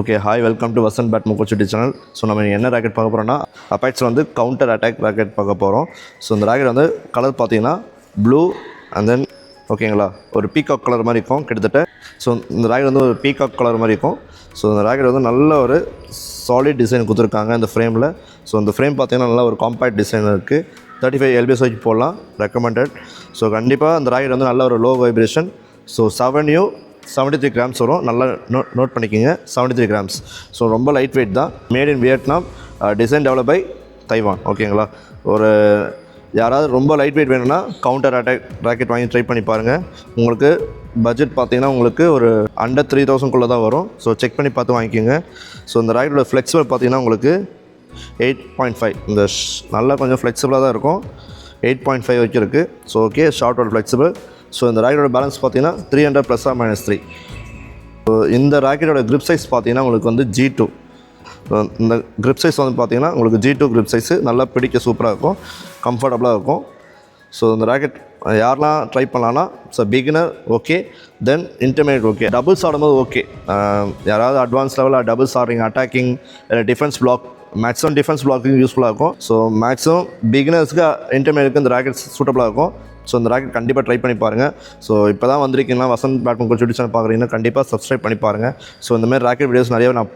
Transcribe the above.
Okay hi welcome to Vasanth badminton coach YouTube channel. So நம்ம என்ன rocket பார்க்க போகிறோம்னா அபேக்ஸில் வந்து கவுண்டர் அட்டாக் ராக்கெட் பார்க்க போகிறோம். ஸோ இந்த ராக்கெட் வந்து கலர் பார்த்தீங்கன்னா ப்ளூ அண்ட் தென் ஓகேங்களா ஒரு பீகாக் கலர் மாதிரி இருக்கும் கிட்டத்தட்ட. ஸோ இந்த ராக்கெட் வந்து ஒரு பீகாக் கலர் மாதிரி இருக்கும். ஸோ இந்த ராக்கெட் வந்து நல்ல ஒரு சாலிட் டிசைன் கொடுத்துருக்காங்க இந்த ஃப்ரேமில். ஸோ இந்த ஃப்ரேம் பார்த்தீங்கன்னா நல்லா ஒரு காம்பேக்ட் டிசைன் இருக்குது. 35 LBS வரைக்கும் போடலாம், ரெக்கமெண்டட். ஸோ கண்டிப்பாக இந்த ராக்கெட் வந்து நல்ல ஒரு லோ வைப்ரேஷன். ஸோ 73 கிராம்ஸ் வரும். நல்லா நோட் பண்ணிக்கிங்க, 73 கிராம்ஸ். ஸோ ரொம்ப லைட் வெயிட் தான். Made in Vietnam, design develop by Taiwan. ஓகேங்களா, ஒரு யாராவது ரொம்ப லைட் வெயிட் வேணும்னா கவுண்டர் அட்டாக் ராக்கெட் வாங்கி ட்ரை பண்ணி பாருங்கள். உங்களுக்கு பட்ஜெட் பார்த்தீங்கன்னா உங்களுக்கு ஒரு அண்டர் 3000 தான் வரும். ஸோ செக் பண்ணி பார்த்து வாங்கிக்கோங்க. ஸோ இந்த ராக்கெட்டோட ஃப்ளெக்சிபிள் பார்த்தீங்கன்னா உங்களுக்கு 8.5 இந்த நல்லா கொஞ்சம் ஃப்ளெக்சிபிளாக தான் இருக்கும். 8.5 வரைக்கும் இருக்குது. ஸோ ஓகே, ஷார்ட்டோட ஃப்ளெக்சிபிள். ஸோ இந்த ராக்கெட்டோட பேலன்ஸ் பார்த்தீங்கன்னா 300 ± 3. ஸோ இந்த ராக்கெட்டோட கிரிப் சைஸ் பார்த்தீங்கன்னா உங்களுக்கு வந்து G2. இந்த கிரிப் சைஸ் வந்து பார்த்தீங்கன்னா உங்களுக்கு G2 கிரிப் சைஸு நல்லா பிடிக்க சூப்பராக இருக்கும், கம்ஃபர்டபுளாக இருக்கும். ஸோ இந்த ராக்கெட் யாரெல்லாம் ட்ரை பண்ணலான்னா beginner okay, then intermediate okay, doubles ஆடும்போது ஓகே. யாராவது அட்வான்ஸ் லெவலில் டபுள்ஸ் ஆடுறீங்க, attacking defence block, maximum defence blocking யூஸ்ஃபுல்லாக இருக்கும். ஸோ மேக்ஸிமம் பிகினர்ஸ்க்கு இன்டர்மீடியட்க்கு இந்த ராக்கெட் சூட்டபுளாக இருக்கும். ஸோ இந்த ராக்கெட் கண்டிப்பாக ட்ரை பண்ணி பாருங்கள். ஸோ இப்போ தான் வந்திருக்கீங்கன்னா Vasanth badminton coach YouTube channel பார்க்குறீங்கன்னா கண்டிப்பாக சப்ஸ்கிரைப் பண்ணி பாருங்கள். ஸோ இந்தமாதிரி ராக்கெட் வீடியோஸ் நிறைய நான்